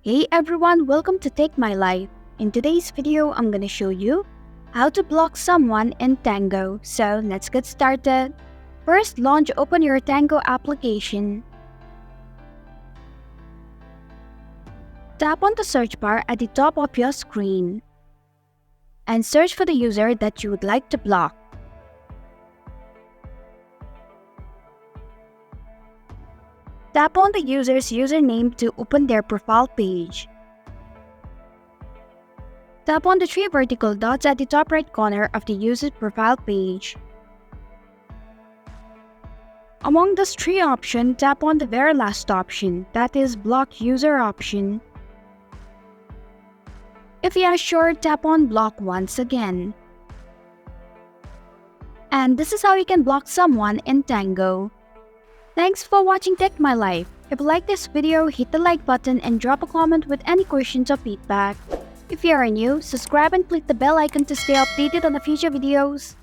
Hey everyone, welcome to Take My Life. In today's video, I'm gonna show you how to block someone in Tango. So let's get started. First, open your Tango application. Tap on the search bar at the top of your screen and search for the user that you would like to block. Tap on the user's username to open their profile page. Tap on the three vertical dots at the top right corner of the user's profile page. Among those three options, tap on the very last option, that is Block User option. If you are sure, tap on Block once again. And this is how you can block someone in Tango. Thanks for watching Tech My Life. If you like this video, hit the like button and drop a comment with any questions or feedback. If you are new, subscribe and click the bell icon to stay updated on the future videos.